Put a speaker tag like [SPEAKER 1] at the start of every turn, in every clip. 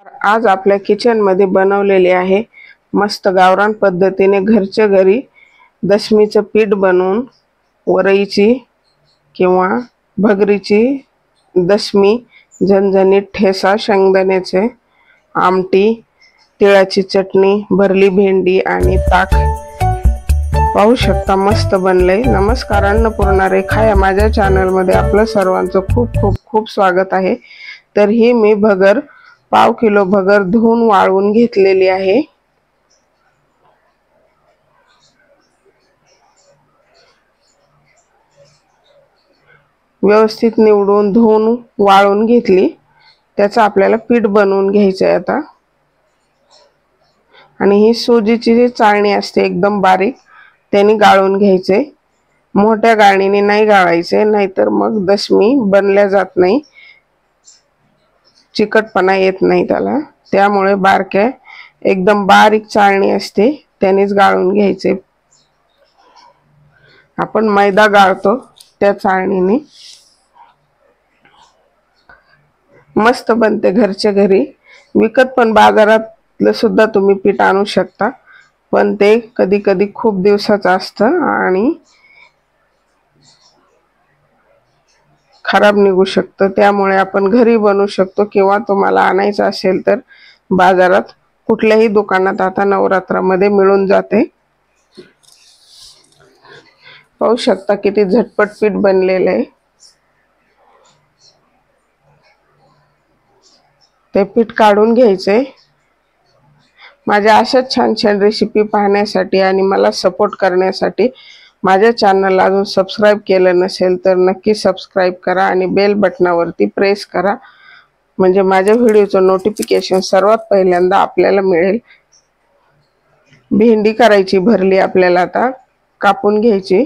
[SPEAKER 1] आज आपल्या किचन मध्ये बनवलेले आहे मस्त गावरान पद्धतीने घरच्या घरी दशमीचं पीठ बनवून वरईची किंवा भगरीची दशमी, झणझणीत ठेसा, शेंगदाण्याचे आमटी, तिळाची चटणी, भरली भेंडी आणि ताक। पाहू शकता मस्त बनलंय। नमस्कार, अन्नपूर्णा रेखा या माझ्या चॅनल मध्ये आपलं सर्वांचं खूप खूप खूप स्वागत आहे। तर ही मी भगर पाव किलो भगर धुवून वाळवून घेतलेली आहे। व्यवस्थित निवडून धुवून वाळवून घेतली। त्याचं आपल्याला पीठ बनवून घ्यायचं आहे आता। आणि ही सुजीची जी चाळणी असते एकदम बारीक, त्याने गाळून घ्यायचे। मोठ्या गाळणीने नाही गाळायचे, नाहीतर मग दशमी बनल्या जात नाही, चिकटपणा येत नाही त्याला। त्यामुळे बारक्या एकदम बारीक चाळणी असते त्यानेच गाळून घ्यायचे। आपण मैदा गाळतो त्या चाळणीने मस्त बनते घरच्या घरी। विकत पण बाजारातलं सुद्धा तुम्ही पीठ आणू शकता, पण ते कधी कधी खूप दिवसाचं असतं आणि खराब निघू शकतं। त्यामुळे आपण घरी बनवू शकतो, किंवा तुम्हाला आणायचं असेल तर बाजारात कुठल्याही दुकानात आता नवरात्रामध्ये मिळून जाते। पाहू शकता किती झटपट पीठ बनलेलं आहे। ते पीठ काढून घ्यायचे। माझ्या अशाच छान छान रेसिपी पाहण्यासाठी आणि मला सपोर्ट करण्यासाठी माझ्या चॅनलला अजून सबस्क्राइब केलं नसेल तर नक्की सबस्क्राइब करा आणि बेल बटनावरती प्रेस करा, म्हणजे माझ्या व्हिडिओचं नोटिफिकेशन सर्वात पहिल्यांदा आपल्याला मिळेल। भेंडी करायची भरली आपल्याला आता कापून घ्यायची।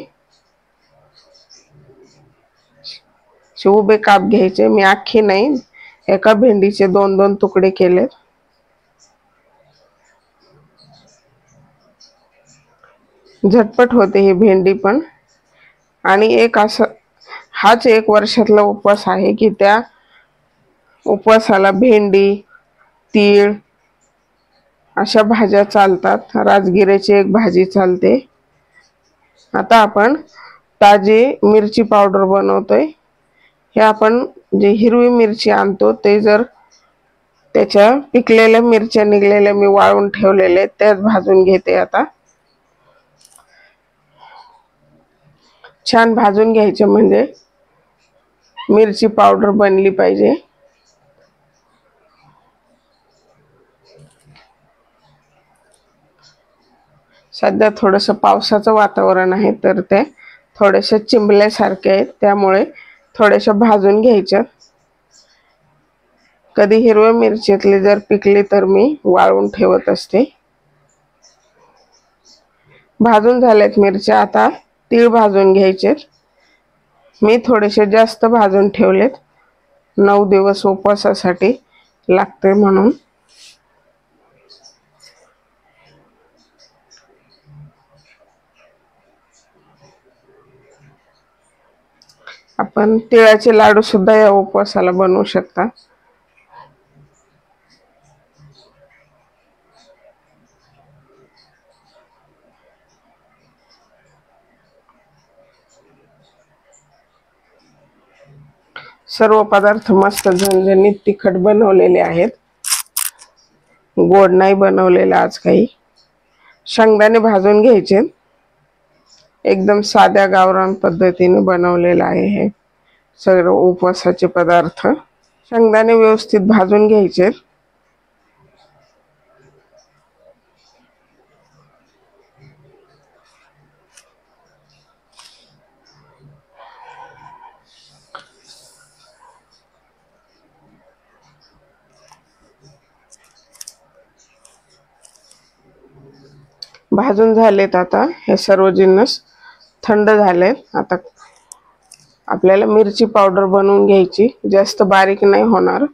[SPEAKER 1] उभे काप घ्यायचे, मी अख्खी नाही, एका भेंडीचे दोन दोन तुकडे केले। झटपट होते ही भेंडी पण। आणि एक असं हाच एक वर्षातला उपवास आहे की त्या उपवासाला भेंडी, तीळ अशा भाज्या चालतात। राजगिऱ्याची एक भाजी चालते। आता आपण ताजी मिरची पावडर बनवतोय। हे आपण जे हिरवी मिरची आणतो ते जर त्याच्या पिकलेल्या मिरच्या निघलेल्या मी वाळून ठेवलेले त्याच भाजून घेते। आता छान भाजून घ्यायचे, म्हणजे मिरची पावडर बनली पाहिजे। सध्या थोडंसं पावसाचं वातावरण आहे, तर ते थोडेसे चिंबल्यासारखे आहेत, त्यामुळे थोडेसे भाजून घ्यायचे। कधी हिरव्या मिरचीतली जर पिकली तर मी वाळवून ठेवत असते। भाजून झाल्यात मिरच्या। आता तीळ भाजून घ्यायचे। मी थोडेसे जास्त भाजून ठेवलेत, 9 दिवस उपवासासाठी लागते म्हणून। आपण तिळाचे लाडू सुद्धा या उपवासाला बनवू शकता। सर्व पदार्थ मस्त झणझणीत तिखट बनवलेले आहेत, गोड नाही बनवलेले आज काही। शेंगदाणे भाजून घ्यायचे, एकदम साध्या गावरान पद्धतीने बनवलेलं आहे हे सर्व उपवासाचे पदार्थ। शेंगदाणे व्यवस्थित भाजून घ्यायचे। भाजून झालेत। आता हे सर्व जिन्नस थंड झालेत। आता आपल्याला मिरची पावडर बनवून घ्यायची, जास्त बारीक नाही होणार,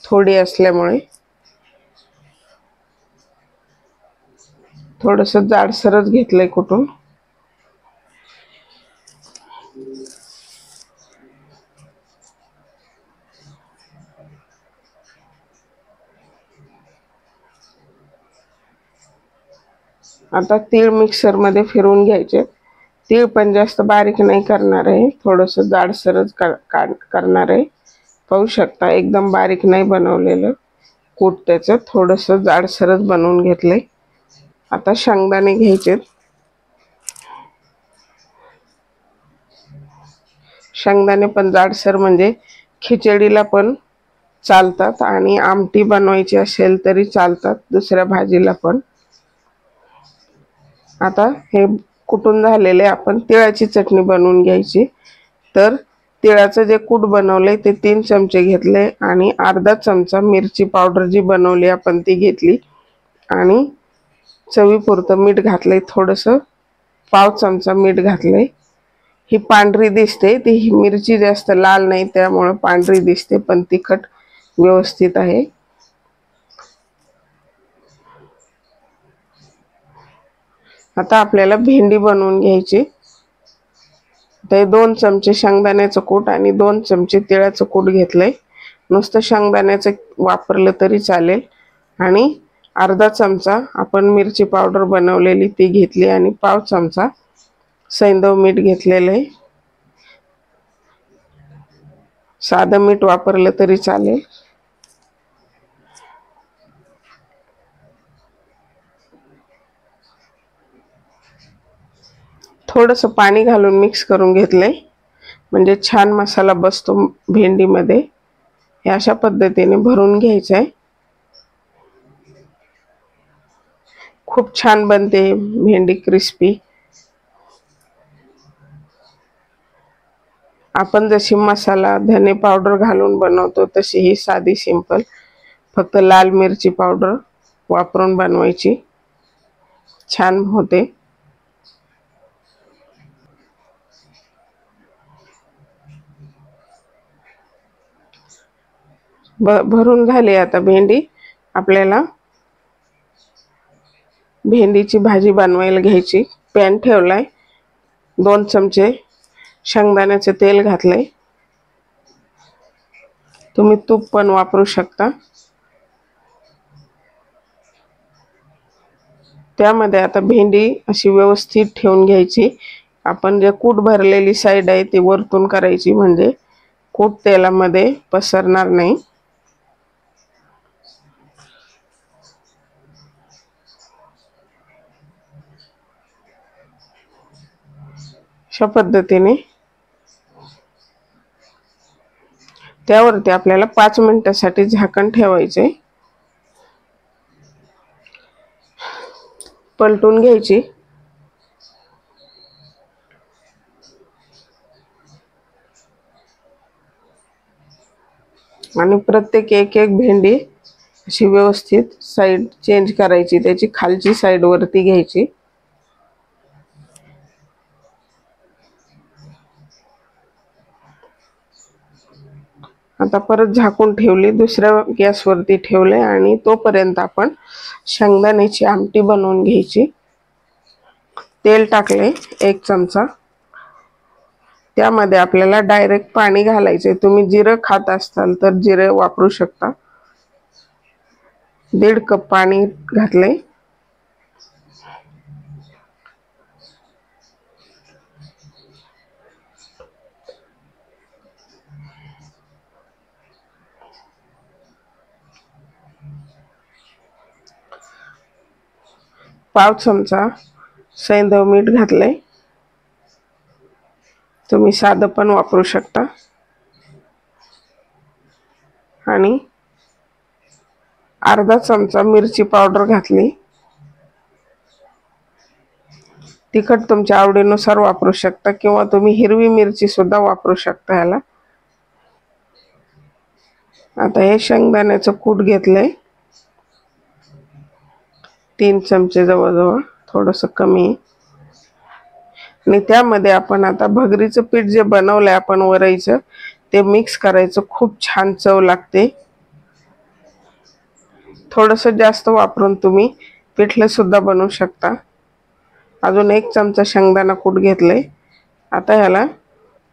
[SPEAKER 1] थोडी असल्यामुळे थोडंसं जाडसरच घेतलंय कुटून। आता तीळ मिक्सरमध्ये फिरवून घ्यायचे। तीळ पण जास्त बारीक नाही करणार आहे, थोडंसं जाडसरच करणार आहे। पाहू शकता एकदम बारीक नाही बनवलेलं कूट, त्याचं थोडंसं जाडसरच बनवून घेतलंय। आता शेंगदाणे घ्यायचे। शेंगदाणे पण जाडसर म्हणजे खिचडीला पण चालतात आणि आमटी बनवायची असेल तरी चालतात, दुसऱ्या भाजीला पण। आता हे कुटून झालेले आपण तिळाची चटणी बनवून घ्यायची। तर तिळाचं जे कूट बनवलंय ते 3 चमचे घेतले आणि अर्धा चमचा मिरची पावडर जी बनवली आपण ती घेतली आणि चवीपुरतं मीठ घातलंय, थोडंसं पाव चमचा मीठ घातलंय। ही पांढरी दिसते, ती मिरची जास्त लाल नाही त्यामुळे पांढरी दिसते, पण तिखट व्यवस्थित आहे। आता आपल्याला भेंडी बनवून घ्यायची। ते 2 चमचे शेंगदाण्याचं कूट आणि 2 चमचे तिळाचं कूट घेतलंय। नुसतं शेंगदाण्याचं वापरलं तरी चालेल आणि अर्धा चमचा आपण मिरची पावडर बनवलेली ती घेतली आणि पाव चमचा सैंधव मीठ घेतलेलं आहे। साधं मीठ वापरलं तरी चालेल। थोडंसं पाणी घालून मिक्स करून घेतलंय, म्हणजे छान मसाला बसतो भेंडीमध्ये। हे अशा पद्धतीने भरून घ्यायचं आहे। खूप छान बनते भेंडी क्रिस्पी। आपण जशी मसाला धने पावडर घालून बनवतो तशी ही साधी सिंपल, फक्त लाल मिरची पावडर वापरून बनवायची, छान होते। भरून झाली आता भेंडी। आपल्याला भेंडीची भाजी बनवायला घ्यायची। पॅन ठेवलाय, 2 चमचे शेंगदाण्याचे तेल घातलंय, तुम्ही तूप पण वापरू शकता। त्यामध्ये आता भेंडी अशी व्यवस्थित ठेवून घ्यायची। आपण जे कूट भरलेली साईड आहे ती वरतून करायची, म्हणजे कूट तेलामध्ये पसरणार नाही। अशा पद्धतीने त्यावरती आपल्याला 5 मिनिटांसाठी झाकण ठेवायचे। पलटून घ्यायची आणि प्रत्येक एक भेंडी अशी व्यवस्थित साईड चेंज करायची, त्याची खालची साईड वरती घ्यायची। आता परत झाकून ठेवली, दुसऱ्या गॅसवरती ठेवले आणि तोपर्यंत आपण शेंगदाण्याची आमटी बनवून घ्यायची। तेल टाकले 1 चमचा, त्यामध्ये आपल्याला डायरेक्ट पाणी घालायचे। तुम्ही जिरं खात असाल तर जिरे वापरू शकता। 1.5 कप पाणी घातले। पाव चमचा सैंधव मीठ घातले, तुम्ही साधं पण वापरू शकता। आणि अर्धा चमचा मिरची पावडर घातली, तिखट तुमच्या आवडीनुसार वापरू शकता किंवा तुम्ही हिरवी मिरची सुद्धा वापरू शकता याला। आता हे शेंगदाण्याचं कूट घेतलंय, 3 चमचे जवळजवळ, थोडंसं कमी। आणि त्यामध्ये आपण आता भगरीचं पीठ जे बनवलंय आपण वरईचं ते मिक्स करायचं, खूप छान चव लागते। थोडंसं जास्त वापरून तुम्ही पिठलं सुद्धा बनवू शकता। अजून 1 चमचा शेंगदाणा कूट घेतलंय। आता ह्याला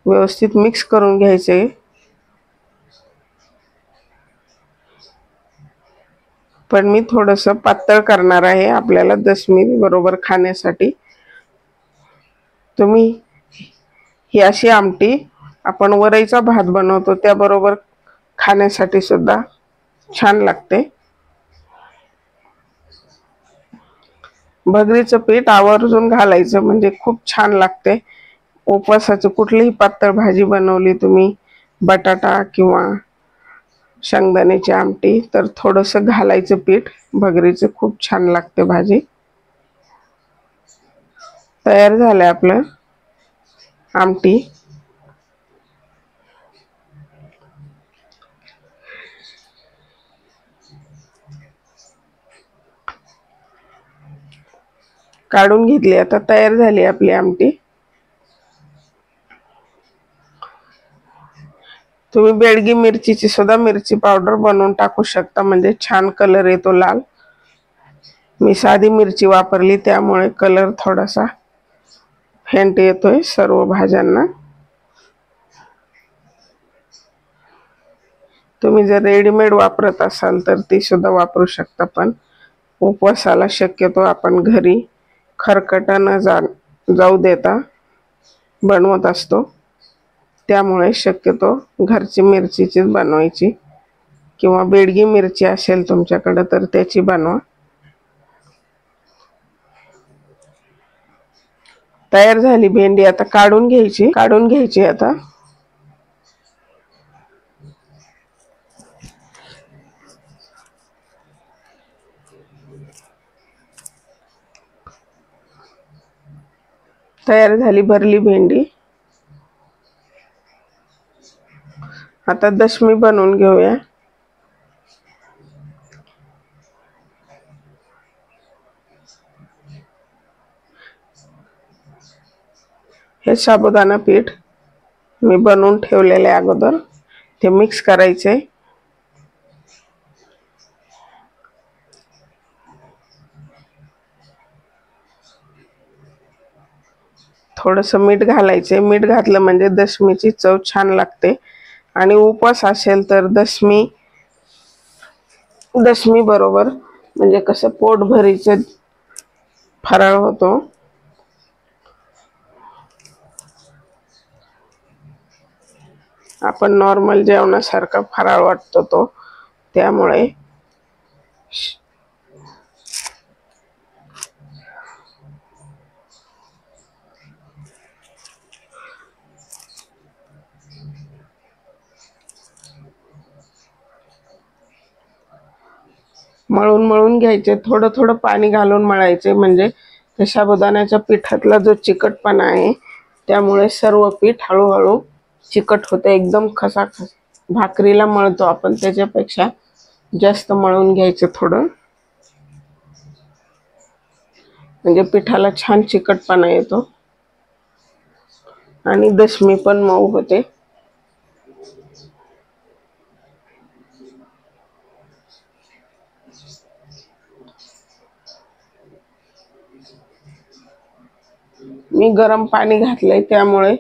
[SPEAKER 1] व्यवस्थित मिक्स करून घ्यायचे। पण मी थोडंसं पातळ करणार आहे आपल्याला दशमी बरोबर खाण्यासाठी। तुम्ही ही अशी आमटी आपण वरईचा भात बनवतो त्याबरोबर खाण्यासाठी सुद्धा छान लागते। भगरीचं पीठ आवर्जून घालायचं म्हणजे खूप छान लागते। उपवासाची कुठलीही पातळ भाजी बनवली तुम्ही, बटाटा किंवा शेंगदाण्याची आमटी, तर थोडंसं घालायचं पीठ भगरीचं, खूप छान लागते भाजी। तयार झालं आपलं आमटी। काढून घेतली, आता तयार झाली आपली आमटी। तुम्ही बेडगी मिरचीची सुद्धा मिरची पावडर बनवून टाकू शकता, म्हणजे छान कलर येतो लाल। मी साधी मिरची वापरली त्यामुळे कलर थोडासा फेंट येतोय सर्व भाज्यांना। तुम्ही जर रेडीमेड वापरत असाल तर ती सुद्धा वापरू शकता, पण उपवासाला शक्यतो आपण घरी खरकट न जाऊ देता बनवत असतो, त्यामुळे शक्यतो घरची मिरचीचीच बनवायची, किंवा बेडगी मिरची असेल तुमच्याकडे तर त्याची बनवा। तयार झाली भेंडी, आता काढून घ्यायची आता। तयार झाली भरली भेंडी। आता दशमी बनवून घेऊया। हे साबुदाणा पीठ मी बनवून ठेवलेले अगोदर, ते मिक्स करायचे। थोडंसं मीठ घालायचे, मीठ घातलं म्हणजे दशमीची चव छान लागते। आणि उपवास असेल तर दशमी बरोबर म्हणजे कसं पोटभरीचं फराळ होतो। आपण नॉर्मल जेवणासारखा फराळ वाटतो तो, त्यामुळे मळून घ्यायचे, थोडं थोडं पाणी घालून मळायचे, म्हणजे त्या साबुदाण्याच्या पिठातला जो चिकटपणा आहे त्यामुळे सर्व पीठ हळूहळू चिकट होते। एकदम खसाखस भाकरीला मळतो आपण त्याच्यापेक्षा जास्त मळून घ्यायचं थोडं, म्हणजे पिठाला छान चिकटपणा येतो आणि दशमी पण मऊ होते। मी गरम पाणी घातलंय त्यामुळे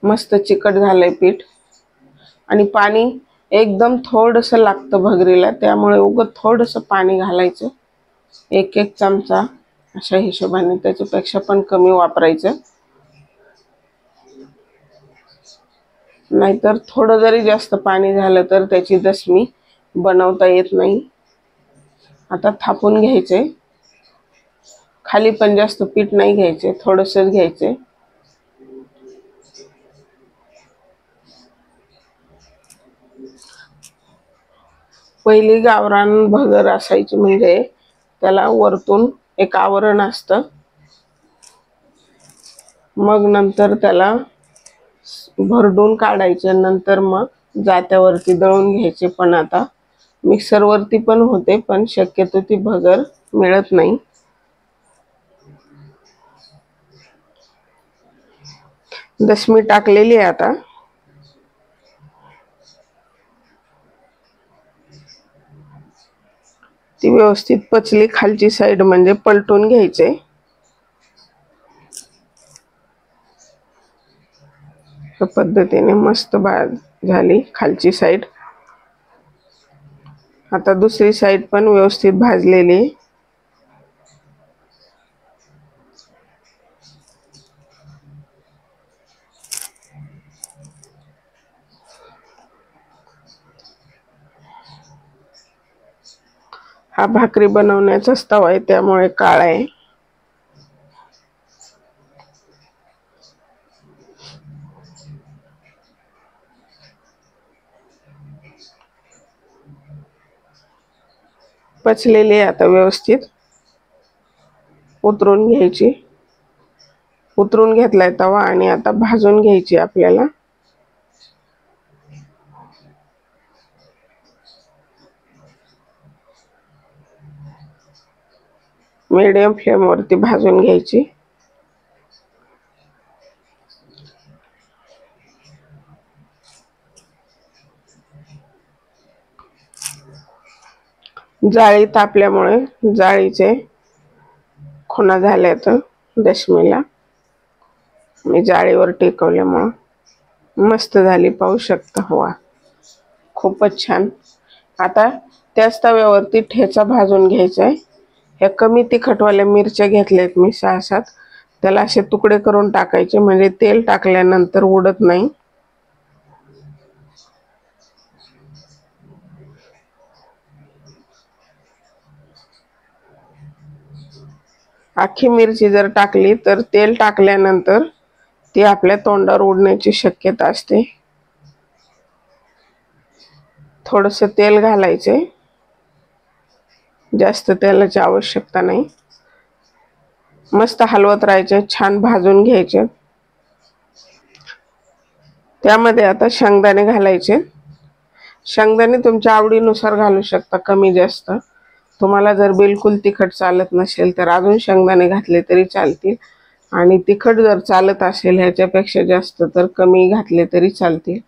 [SPEAKER 1] मस्त चिकट झालंय पीठ, आणि पाणी एकदम थोडंसं लागतं भगरीला, त्यामुळे उगाच थोडंसं पाणी घालायचं, एक चमचा अशा हिशोबाने, त्याच्यापेक्षा पण कमी वापरायचं, नाहीतर थोडं जरी जास्त पाणी झालं तर त्याची दशमी बनवता येत नाही। आता थापून घ्यायचे, खाली पण जास्त पीठ नाही घ्यायचे, थोडंसं घ्यायचे। पहिली गावरान भगर असायची, म्हणजे त्याला वरतून एक आवरण असतं, मग नंतर त्याला भरडून काढायचे, नंतर मग जात्यावरती दळून घ्यायचे। पण आता मिक्सरवरती पण होते, पण शक्यतो ती भगर मिळत नाही। दशमी टाकलेली आहे आता, ती व्यवस्थित पचली खालची साईड म्हणजे पलटून घ्यायचे। या पद्धतीने मस्त झाली खालची साईड। आता दुसरी साइड पण व्यवस्थित भाजलेली. हा भाकरी बनवण्याचाच तवा आहे, त्यामुळे काळा आहे. पचलेली आता व्यवस्थित उतरून घ्यायची. उतरून घेतलाय तवा आणि आता भाजून घ्यायची आपल्याला. मीडियम फ्लेम वरती भाजून घ्यायची. जाळी तापल्यामुळे जाळीचे खुणा झाल्यात दशमीला. मी जाळीवर टेकवल्यामुळे मस्त झाली, पाहू शकता. वा, खूपच छान. आता त्याच तव्यावरती ठेचा भाजून घ्यायचा आहे. ह्या कमी तिखटवाल्या मिरच्या घेतल्यात मी 6-7. त्याला असे तुकडे करून टाकायचे, म्हणजे तेल टाकल्यानंतर उडत नाही. अख्खी मिरची जर टाकली तर तेल टाकल्यानंतर ती आपल्या तोंडावर उडण्याची शक्यता असते. थोडंसं तेल घालायचे, जास्त तेलाची आवश्यकता नाही. मस्त हलवत राहायचे, छान भाजून घ्यायचे. त्यामध्ये आता शेंगदाणे घालायचे. शेंगदाणे तुमच्या आवडीनुसार घालू शकता, कमी जास्त. तुम्हाला जर बिलकुल तिखट चालत नसेल तर अजून शेंगदाणे घातले तरी चालतील, आणि तिखट जर चालत असेल ह्याच्यापेक्षा जास्त तर कमी घातले तरी चालतील.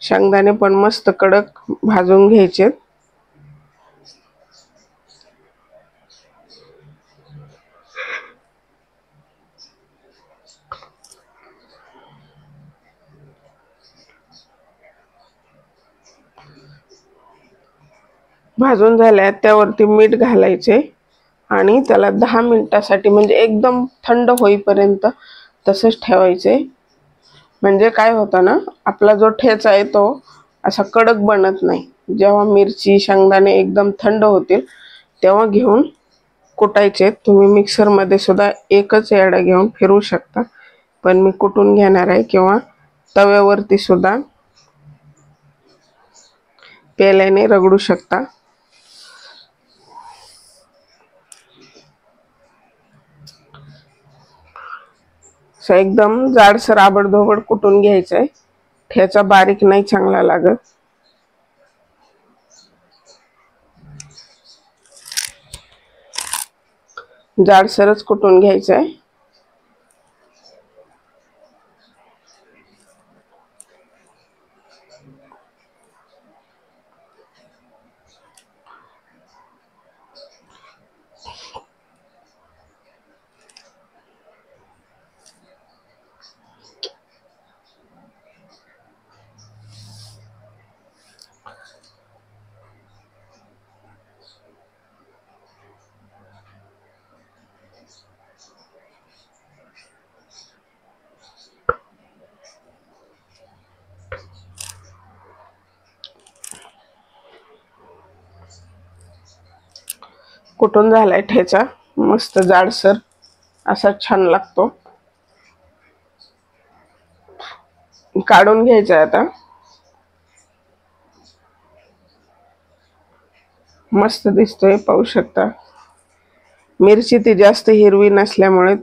[SPEAKER 1] शेंगदाणे पण मस्त कडक भाजून घ्यायचे. भाजून झाल्या त्यावरती मीठ घालायचे आणि त्याला 10 मिनिटासाठी, म्हणजे एकदम थंड होईपर्यंत तसंच ठेवायचे. म्हणजे काय होतं ना, आपला जो ठेचा आहे तो असा कडक बनत नाही. जेव्हा मिरची शेंगदाणे एकदम थंड होतील तेव्हा घेऊन कुटायचे. तुम्ही मिक्सरमध्ये सुद्धा एकच येडा घेऊन फिरवू शकता, पण मी कुटून घेणार आहे. किंवा तव्यावरती सुद्धा पेल्याने रगडू शकता. एकदम जाडसर आबडधोबड कुटून घ्यायचंय. ठेचा बारीक नाही चांगला लागत. जाडसरच कुटून घ्यायचंय. कुटून झालाय ठेचा, मस्त जाडसर असा छान लागतो. काढून घ्यायचा आता. मस्त दिसतोय, पाहू शकता. मिरची ती जास्त हिरवी नसल्यामुळे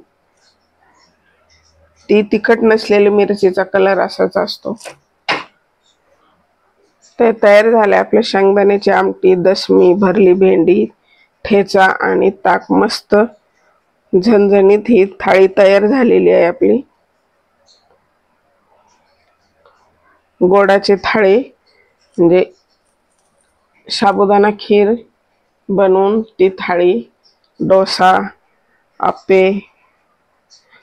[SPEAKER 1] ती तिखट नसलेली मिरचीचा कलर असाच असतो. ते तयार झाले आपले शेंगदाण्याची आमटी, दशमी, भरली भेंडी, ठेचा आणि ताक. मस्त झणझणीत ही थाळी तयार झालेली आहे आपली. गोडाची थाळी म्हणजे साबुदाणा खीर बनवून ती थाळी, डोसा, आप्पे,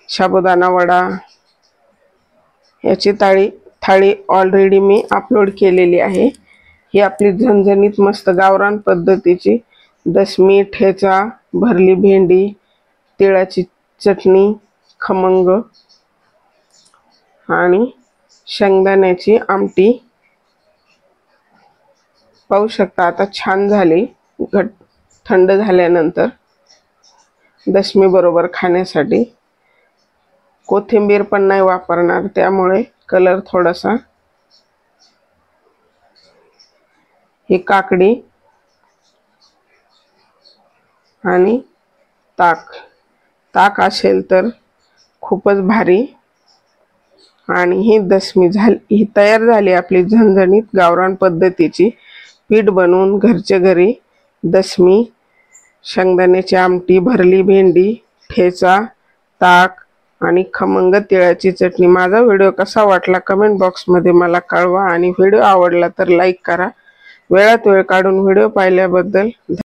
[SPEAKER 1] साबुदाणा वडा, याची थाळी ऑलरेडी मी अपलोड केलेली आहे. ही आपली झणझणीत मस्त गावरान पद्धतीची दशमी, ठेचा, भरली भेंडी, तिळाची चटणी, खमंग आणि शेंगदाण्याची आमटी पाहू शकता आता छान झाली। थंड झाल्यानंतर दशमी बरोबर खाण्यासाठी कोथिंबीर पण नाही वापरणार, त्यामुळे कलर थोडासा। ही काकडी आणि ताक असेल तर खूपच भारी। आणि ही दशमी ही तयार झाली आपली झणझणीत गावरान पद्धतीची पीठ बनवून घरच्या घरी दशमी, शेंगदाण्याची आमटी, भरली भेंडी, ठेचा, ताक आणि खमंग तिळाची चटणी। माझा व्हिडिओ कसा वाटला कमेंट बॉक्समध्ये मला कळवा आणि व्हिडिओ आवडला तर लाईक करा। वेळात वेळ काढून व्हिडिओ पाहिल्याबद्दल